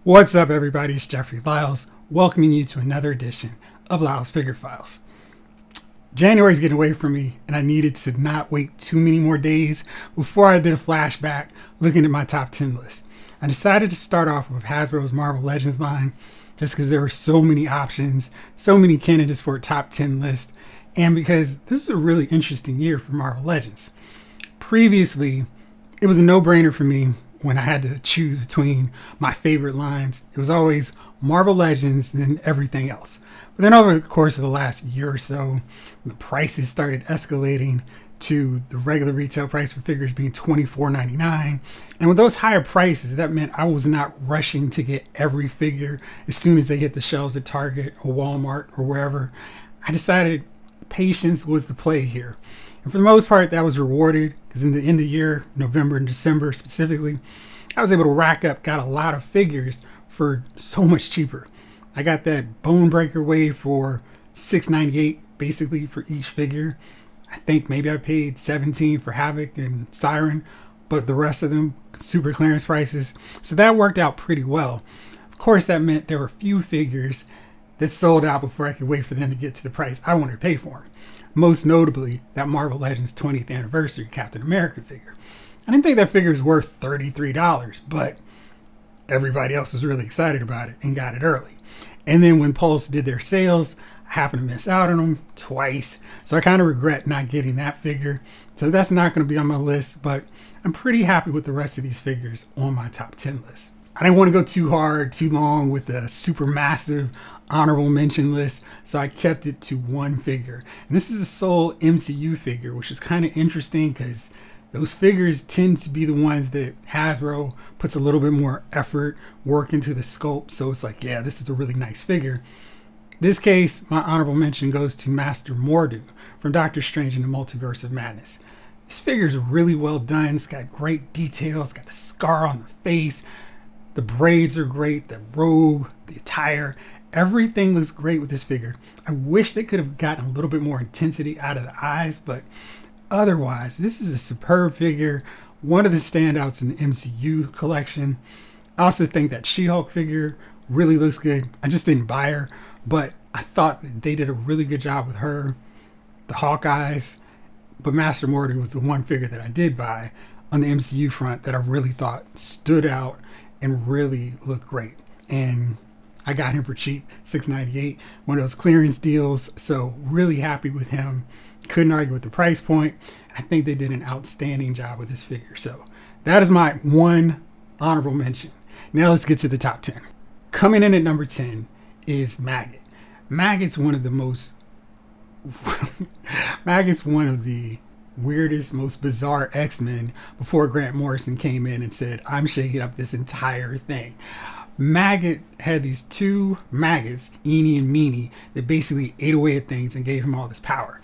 What's up, everybody? It's Jeffrey Lyles, welcoming you to another edition of Lyles Figure Files. January's getting away from me, and I needed to not wait too many more days before I did a flashback looking at my top 10 list. I decided to start off with Hasbro's Marvel Legends line, just because there were so many options, so many candidates for a top 10 list, and because this is a really interesting year for Marvel Legends. Previously, it was a no-brainer for me when I had to choose between my favorite lines. It was always Marvel Legends and then everything else. But then over the course of the last year or so, the prices started escalating to the regular retail price for figures being $24.99. And with those higher prices, that meant I was not rushing to get every figure as soon as they hit the shelves at Target or Walmart or wherever. I decided patience was the play here. And for the most part, that was rewarded because in the end of the year, November and December specifically, I was able to rack up, got a lot of figures for so much cheaper. I got that Bone Breaker wave for $6.98 basically for each figure. I think maybe I paid $17 for Havoc and Siren, but the rest of them super clearance prices. So that worked out pretty well. Of course, that meant there were a few figures that sold out before I could wait for them to get to the price I wanted to pay for them. Most notably, that Marvel Legends 20th anniversary Captain America figure. I didn't think that figure was worth $33, but everybody else was really excited about it and got it early. And then when Pulse did their sales, I happened to miss out on them twice. So I kind of regret not getting that figure. So that's not going to be on my list, but I'm pretty happy with the rest of these figures on my top 10 list. I didn't want to go too hard, too long with a super massive honorable mention list, so I kept it to one figure. And this is a sole MCU figure, which is kind of interesting because those figures tend to be the ones that Hasbro puts a little bit more effort, work into the sculpt. So it's like, yeah, this is a really nice figure. This case, my honorable mention goes to Master Mordo from Doctor Strange in the Multiverse of Madness. This figure is really well done. It's got great details. It's got the scar on the face. The braids are great. The robe, the attire, everything looks great with this figure. I wish they could have gotten a little bit more intensity out of the eyes, but otherwise, this is a superb figure. One of the standouts in the MCU collection. I also think that She-Hulk figure really looks good. I just didn't buy her, but I thought that they did a really good job with her, the Hawkeyes. But Master Mordo was the one figure that I did buy on the MCU front that I really thought stood out and really looked great. And I got him for cheap, $6.98, one of those clearance deals. So really happy with him. Couldn't argue with the price point. I think they did an outstanding job with this figure. So that is my one honorable mention. Now let's get to the top 10. Coming in at number 10 is Maggot. Maggot's one of the weirdest, most bizarre X-Men before Grant Morrison came in and said, I'm shaking up this entire thing. Maggot had these two maggots, Eenie and Meanie, that basically ate away at things and gave him all this power.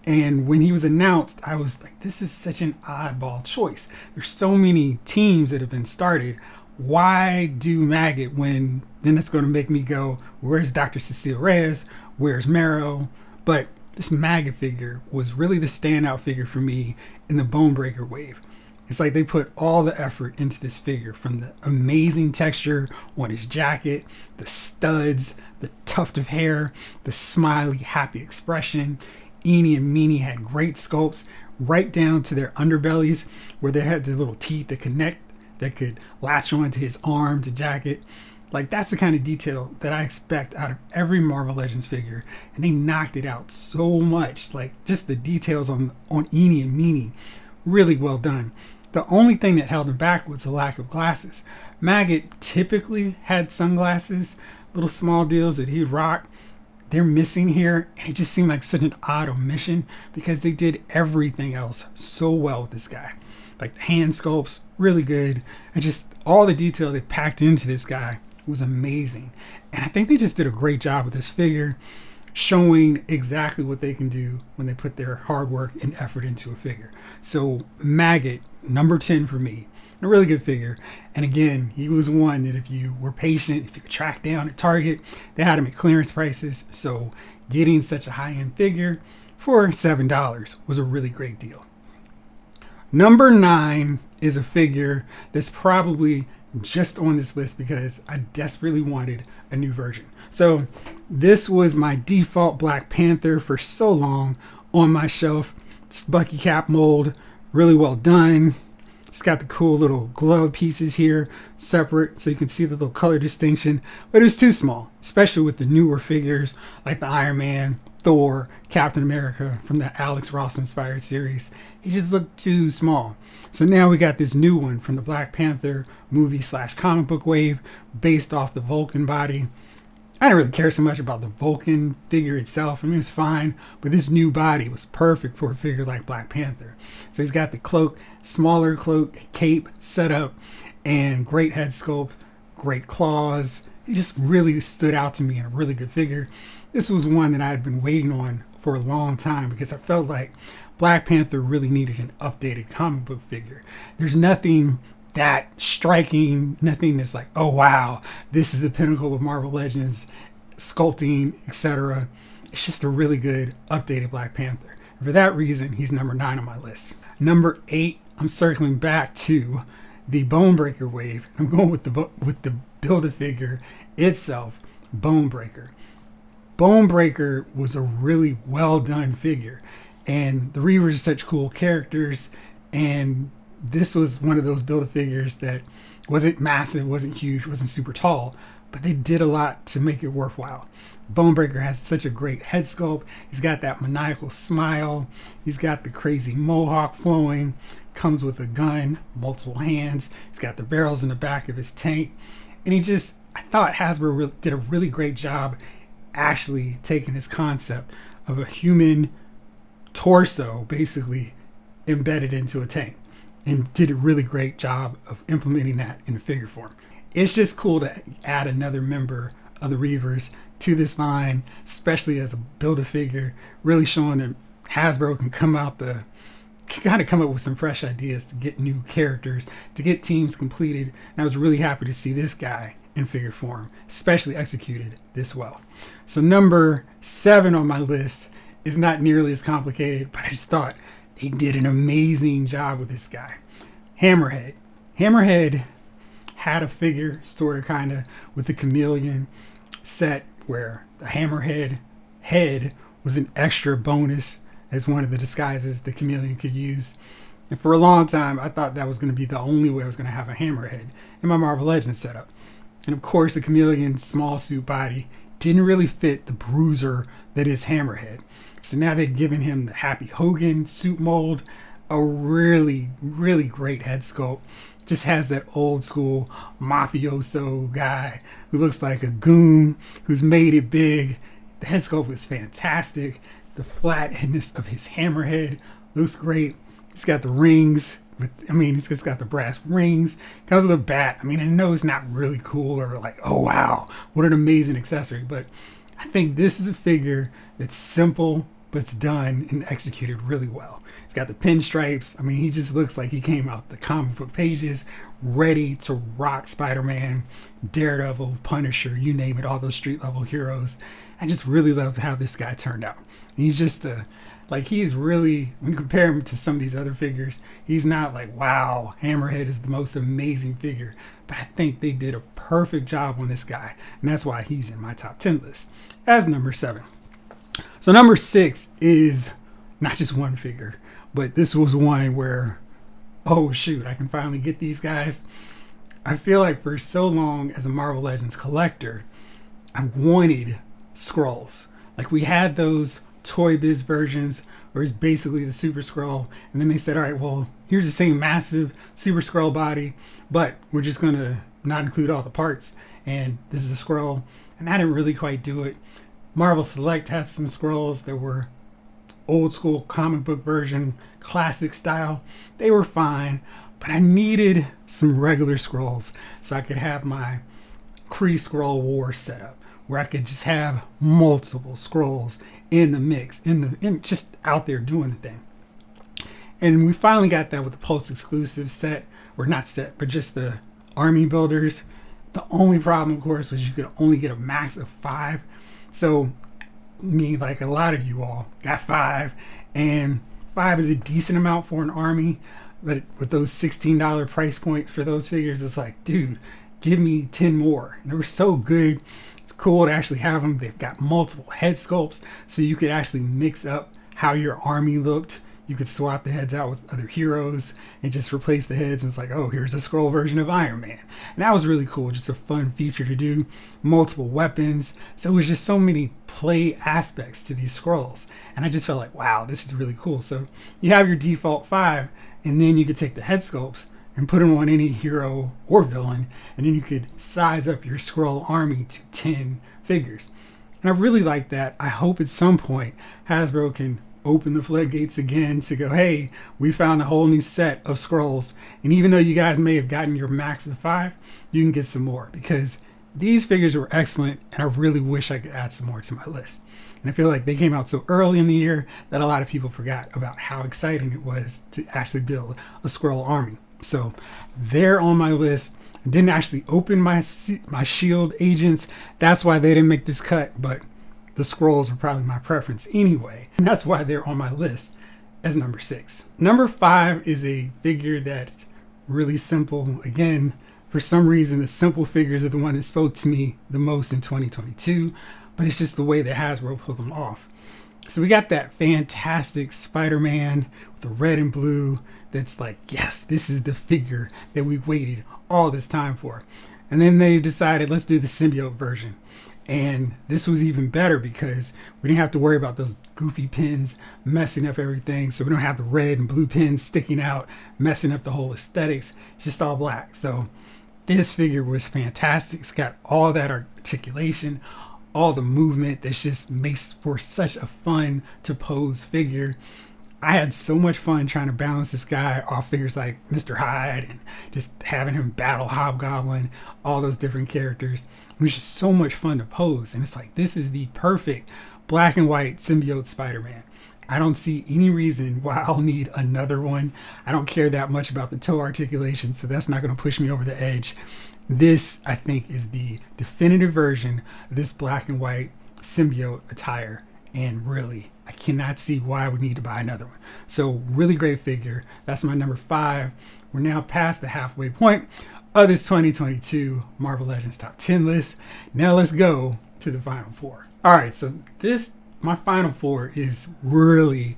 And when he was announced, I was like, this is such an oddball choice. There's so many teams that have been started. Why do Maggot when then it's going to make me go, where's Dr. Cecile Reyes? Where's Marrow? But this Maggot figure was really the standout figure for me in the Bone Breaker wave. It's like they put all the effort into this figure, from the amazing texture on his jacket, the studs, the tuft of hair, the smiley, happy expression. Eenie and Meanie had great sculpts right down to their underbellies where they had the little teeth that connect, that could latch onto his arm, to jacket. Like, that's the kind of detail that I expect out of every Marvel Legends figure. And they knocked it out so much. Like, just the details on Eenie and Meanie, really well done. The only thing that held him back was the lack of glasses. Maggot typically had sunglasses, little small deals that he'd rock. They're missing here, and it just seemed like such an odd omission because they did everything else so well with this guy. Like the hand sculpts, really good. And just all the detail they packed into this guy was amazing. And I think they just did a great job with this figure, showing exactly what they can do when they put their hard work and effort into a figure. So Maggot, number 10 for me. A really good figure. And again, he was one that if you were patient, if you could track down at Target, they had him at clearance prices. So getting such a high-end figure for $7 was a really great deal. Number 9 is a figure that's probably just on this list because I desperately wanted a new version. So this was my default Black Panther for so long on my shelf. It's Bucky cap mold, really well done. It's got the cool little glove pieces here separate so you can see the little color distinction, but it was too small, especially with the newer figures like the Iron Man, Thor, Captain America from the Alex Ross inspired series. It just looked too small. So now we got this new one from the Black Panther movie / comic book wave based off the Vulcan body. I didn't really care so much about the Vulcan figure itself. I mean, it was fine, but this new body was perfect for a figure like Black Panther. So he's got the cloak, smaller cloak, cape setup, and great head sculpt, great claws. He just really stood out to me in a really good figure. This was one that I had been waiting on for a long time because I felt like Black Panther really needed an updated comic book figure. There's nothing that striking, nothing that's like, oh wow, this is the pinnacle of Marvel Legends sculpting, etc. It's just a really good updated Black Panther. And for that reason, he's number 9 on my list. Number 8, I'm circling back to the Bonebreaker wave. I'm going with the Build-A-Figure itself, Bonebreaker. Bonebreaker was a really well done figure, and the Reavers are such cool characters, and this was one of those Build-A-Figures that wasn't massive, wasn't huge, wasn't super tall, but they did a lot to make it worthwhile. Bonebreaker has such a great head sculpt. He's got that maniacal smile. He's got the crazy mohawk flowing. Comes with a gun, multiple hands. He's got the barrels in the back of his tank. And I thought Hasbro did a really great job actually taking this concept of a human torso basically embedded into a tank, and did a really great job of implementing that in the figure form. It's just cool to add another member of the Reavers to this line, especially as a Build-A-Figure, really showing that Hasbro can come up with some fresh ideas to get new characters, to get teams completed. And I was really happy to see this guy in figure form, especially executed this well. So number 7 on my list is not nearly as complicated, but I just thought they did an amazing job with this guy. Hammerhead. Hammerhead had a figure, sort of, kind of, with the chameleon set where the Hammerhead head was an extra bonus as one of the disguises the chameleon could use. And for a long time, I thought that was going to be the only way I was going to have a Hammerhead in my Marvel Legends setup. And of course, the chameleon's small suit body didn't really fit the bruiser that is Hammerhead. So now they've given him the Happy Hogan suit mold, a really, really great head sculpt. Just has that old school mafioso guy who looks like a goon, who's made it big. The head sculpt was fantastic. The flatness of his Hammerhead looks great. He's got the rings. He's just got the brass rings. Comes with a bat. I know it's not really cool or like, oh wow, what an amazing accessory. But I think this is a figure that's simple, but it's done and executed really well. He's got the pinstripes. He just looks like he came out the comic book pages, ready to rock Spider-Man, Daredevil, Punisher, you name it, all those street level heroes. I just really love how this guy turned out. And he's just he's really, when you compare him to some of these other figures, he's not like, wow, Hammerhead is the most amazing figure. But I think they did a perfect job on this guy. And that's why he's in my top 10 list as number 7. So number 6 is not just one figure, but this was one where, oh shoot, I can finally get these guys. I feel like for so long as a Marvel Legends collector, I wanted Skrulls. Like, we had those Toy Biz versions where it's basically the Super Skrull, and then they said, all right, well, here's the same massive Super Skrull body, but we're just going to not include all the parts, and this is a Skrull. And I didn't really quite do it. Marvel Select had some Skrulls that were old school comic book version, classic style. They were fine, but I needed some regular Skrulls so I could have my Kree Skrull War set up, where I could just have multiple Skrulls in the mix, in just out there doing the thing. And we finally got that with the Pulse exclusive set, or not set, but just the army builders. The only problem, of course, was you could only get a max of 5. So me, like a lot of you all, got 5, and 5 is a decent amount for an army. But with those $16 price point for those figures, it's like, dude, give me 10 more. And they were so good. It's cool to actually have them. They've got multiple head sculpts, so you could actually mix up how your army looked. You could swap the heads out with other heroes and just replace the heads. And it's like, oh, here's a scroll version of Iron Man. And that was really cool. Just a fun feature to do. Multiple weapons. So it was just so many play aspects to these scrolls. And I just felt like, wow, this is really cool. So you have your default 5, and then you could take the head sculpts and put them on any hero or villain. And then you could size up your Squirrel Army to 10 figures. And I really like that. I hope at some point Hasbro can open the floodgates again to go, hey, we found a whole new set of scrolls, and even though you guys may have gotten your max of 5, you can get some more, because these figures were excellent, and I really wish I could add some more to my list. And I feel like they came out so early in the year that a lot of people forgot about how exciting it was to actually build a Squirrel Army. So they're on my list. I didn't actually open my Shield agents. That's why they didn't make this cut, but the scrolls are probably my preference anyway. And that's why they're on my list as number 6. Number 5 is a figure that's really simple. Again, for some reason, the simple figures are the one that spoke to me the most in 2022, but it's just the way that Hasbro pulled them off. So we got that fantastic Spider-Man with the red and blue that's like, yes, this is the figure that we waited all this time for. And then they decided, let's do the Symbiote version. And this was even better because we didn't have to worry about those goofy pins messing up everything. So we don't have the red and blue pins sticking out, messing up the whole aesthetics. It's just all black. So this figure was fantastic. It's got all that articulation, all the movement that just makes for such a fun to pose figure. I had so much fun trying to balance this guy off figures like Mr. Hyde and just having him battle Hobgoblin, all those different characters. It was just so much fun to pose. And it's like, this is the perfect black and white symbiote Spider-Man. I don't see any reason why I'll need another one. I don't care that much about the toe articulation, so that's not going to push me over the edge. This, I think, is the definitive version of this black and white symbiote attire. And really, I cannot see why I would need to buy another one. So really great figure. That's my number 5. We're now past the halfway point of this 2022 Marvel Legends Top 10 list. Now let's go to the final 4. All right, so my final 4 is really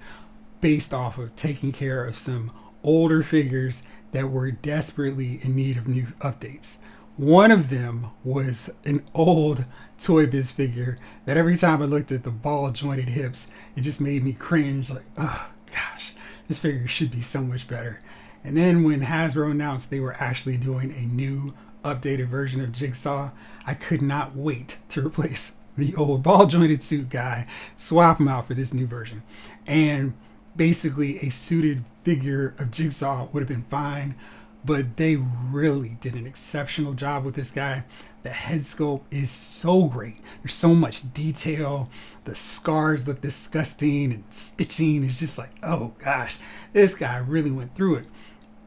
based off of taking care of some older figures that were desperately in need of new updates. One of them was an old Toy Biz figure that every time I looked at the ball jointed hips, it just made me cringe, like, oh gosh, this figure should be so much better. And then when Hasbro announced they were actually doing a new updated version of Jigsaw, I could not wait to replace the old ball jointed suit guy, swap him out for this new version. And basically a suited figure of Jigsaw would have been fine, but they really did an exceptional job with this guy. The head sculpt is so great. There's so much detail. The scars look disgusting, and stitching is just like, oh gosh, this guy really went through it.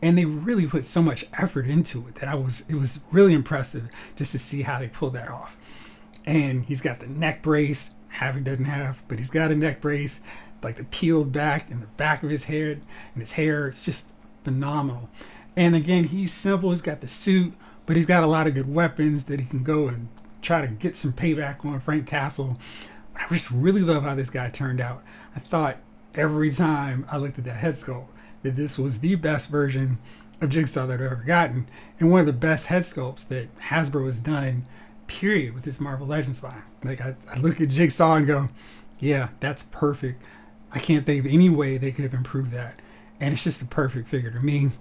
And they really put so much effort into it that it was really impressive just to see how they pulled that off. And he's got the neck brace. Havoc doesn't have, but he's got a neck brace, like the peeled back and the back of his head and his hair. It's just phenomenal. And again, he's simple. He's got the suit, but he's got a lot of good weapons that he can go and try to get some payback on Frank Castle. But I just really love how this guy turned out. I thought every time I looked at that head sculpt that this was the best version of Jigsaw that I've ever gotten, and one of the best head sculpts that Hasbro has done, period, with this Marvel Legends line. Like, I look at Jigsaw and go, yeah, that's perfect. I can't think of any way they could have improved that. And it's just a perfect figure to me.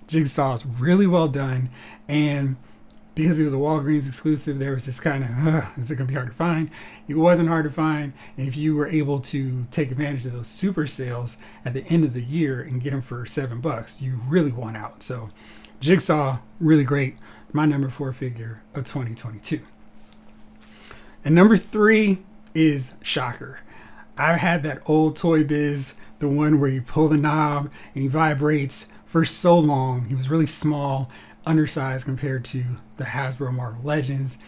Jigsaw is really well done, and because he was a Walgreens exclusive, there was this kind of, is it going to be hard to find? It wasn't hard to find, and if you were able to take advantage of those super sales at the end of the year and get them for $7, you really won out. So Jigsaw, really great. My number 4 figure of 2022. And number 3 is Shocker. I've had that old Toy Biz, the one where you pull the knob and he vibrates, for so long. He was really small, undersized compared to the Hasbro Marvel Legends.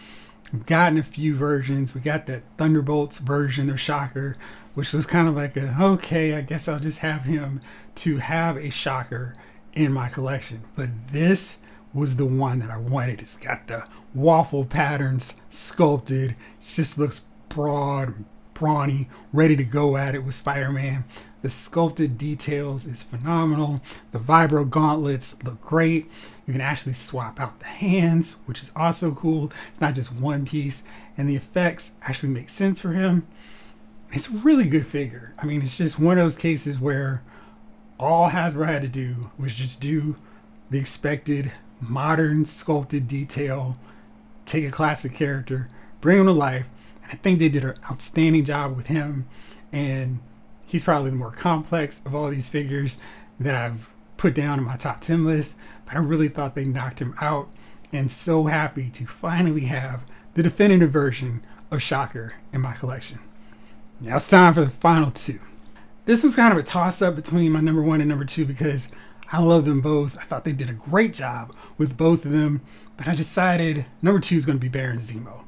We've gotten a few versions. We got that Thunderbolts version of Shocker, which was kind of like okay, I guess I'll just have him. To have a Shocker in my collection. But this was the one that I wanted. It's got the waffle patterns sculpted. It just looks broad, brawny, ready to go at it with Spider-Man. The sculpted details is phenomenal. The vibro gauntlets look great. You can actually swap out the hands, which is also cool. It's not just one piece. And the effects actually make sense for him. It's a really good figure. I mean, it's just one of those cases where all Hasbro had to do was just do the expected modern sculpted detail, take a classic character, bring him to life. And I think they did an outstanding job with him. And he's probably the more complex of all these figures that I've put down in my top 10 list. But I really thought they knocked him out. And so happy to finally have the definitive version of Shocker in my collection. Now it's time for the final two. This was kind of a toss-up between my number 1 and number 2 because I love them both. I thought they did a great job with both of them, but I decided number 2 is going to be Baron Zemo.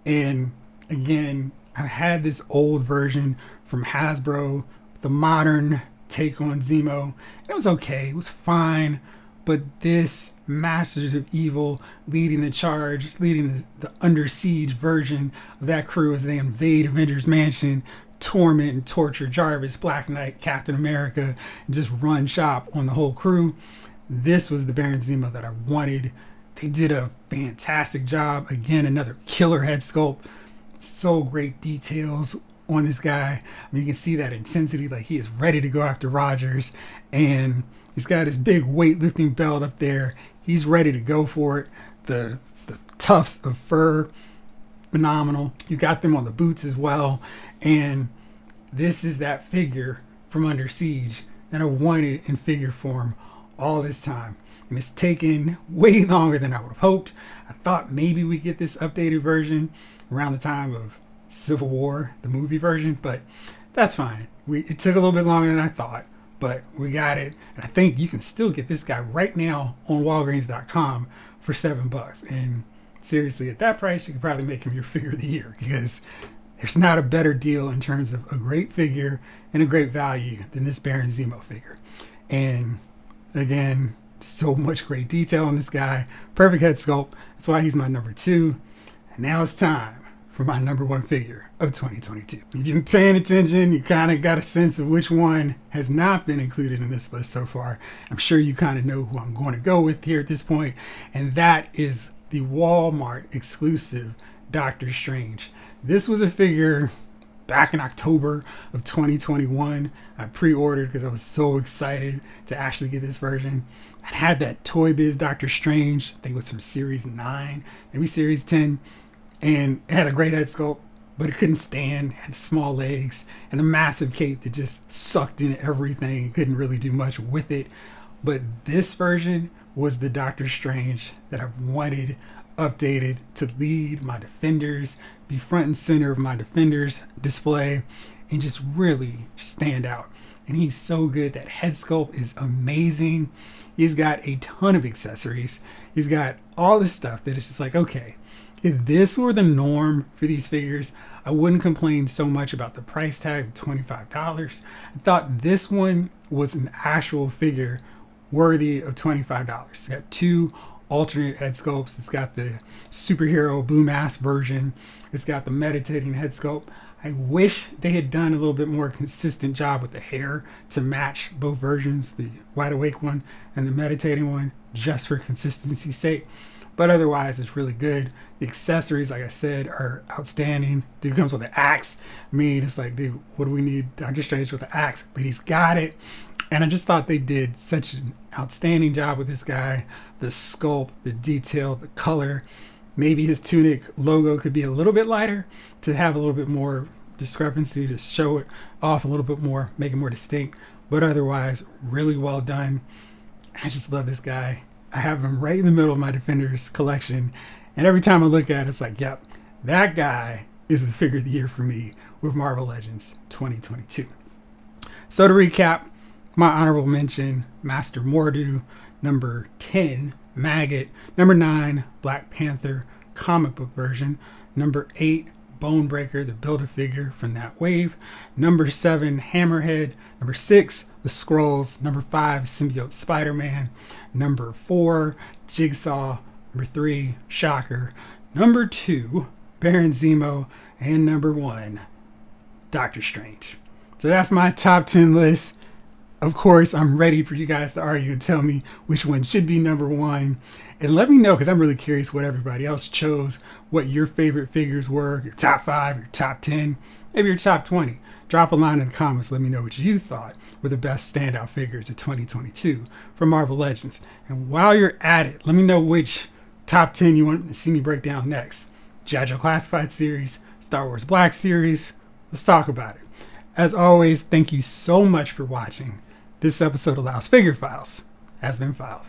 And again, I had this old version from Hasbro, the modern take on Zemo. It was okay, it was fine, but this Masters of Evil leading the charge, leading the Under Siege version of that crew as they invade Avengers Mansion, torment and torture Jarvis, Black Knight, Captain America, and just run shop on the whole crew. This was the Baron Zemo that I wanted. They did a fantastic job. Again, another killer head sculpt. So great details on this guy. I mean, you can see that intensity, like he is ready to go after Rogers, and he's got his big weightlifting belt up there. He's ready to go for it. The tufts of fur, phenomenal. You got them on the boots as well. And this is that figure from Under Siege that I wanted in figure form all this time. And it's taken way longer than I would have hoped. I thought maybe we get this updated version around the time of Civil War, the movie version, but that's fine. It took a little bit longer than I thought, but we got it. And I think you can still get this guy right now on Walgreens.com for $7. And seriously, at that price, you could probably make him your figure of the year, because there's not a better deal in terms of a great figure and a great value than this Baron Zemo figure. And again, so much great detail on this guy. Perfect head sculpt. That's why he's my number 2. And now it's time for my number 1 figure of 2022. If you've been paying attention, you kind of got a sense of which one has not been included in this list so far. I'm sure you kind of know who I'm going to go with here at this point, and that is the Walmart exclusive Doctor Strange. This was a figure back in October of 2021. I pre-ordered because I was so excited to actually get this version. I had that Toy Biz Doctor Strange, I think it was from Series 9, maybe Series 10, and it had a great head sculpt, but it couldn't stand, it had small legs, and a massive cape that just sucked in everything. You couldn't really do much with it. But this version was the Doctor Strange that I've wanted updated to lead my Defenders, be front and center of my Defenders display, and just really stand out. And he's so good. That head sculpt is amazing. He's got a ton of accessories. He's got all this stuff that is just like, okay, if this were the norm for these figures, I wouldn't complain so much about the price tag of $25. I thought this one was an actual figure worthy of $25. It's got 2 alternate head sculpts. It's got the superhero blue mask version. It's got the meditating head sculpt. I wish they had done a little bit more consistent job with the hair to match both versions, the wide awake one and the meditating one, just for consistency's sake. But otherwise, it's really good. The accessories, like I said, are outstanding. Dude comes with an axe. I mean, it's like, dude, what do we need Doctor Strange with an axe? But he's got it. And I just thought they did such an outstanding job with this guy. The sculpt, the detail, the color. Maybe his tunic logo could be a little bit lighter to have a little bit more discrepancy, to show it off a little bit more, make it more distinct. But otherwise, really well done. I just love this guy. I have him right in the middle of my Defenders collection. And every time I look at it, it's like, yep, that guy is the figure of the year for me with Marvel Legends 2022. So to recap, my honorable mention, Master Mordo. Number 10, Maggot. Number 9, Black Panther comic book version. Number 8, Bonebreaker, the Build-A-Figure from that wave. Number 7, Hammerhead. Number 6, The Skrulls. Number 5, Symbiote Spider-Man. Number 4, Jigsaw. Number 3, Shocker. Number 2, Baron Zemo. And number 1, Doctor Strange. So that's my top 10 list. Of course, I'm ready for you guys to argue and tell me which one should be number 1. And let me know, because I'm really curious what everybody else chose, what your favorite figures were, your top 5, your top 10, maybe your top 20. Drop a line in the comments. Let me know what you thought were the best standout figures of 2022 from Marvel Legends. And while you're at it, let me know which top 10 you want to see me break down next. G.I. Joe Classified series, Star Wars Black series. Let's talk about it. As always, thank you so much for watching. This episode of Loud's Figure Files has been filed.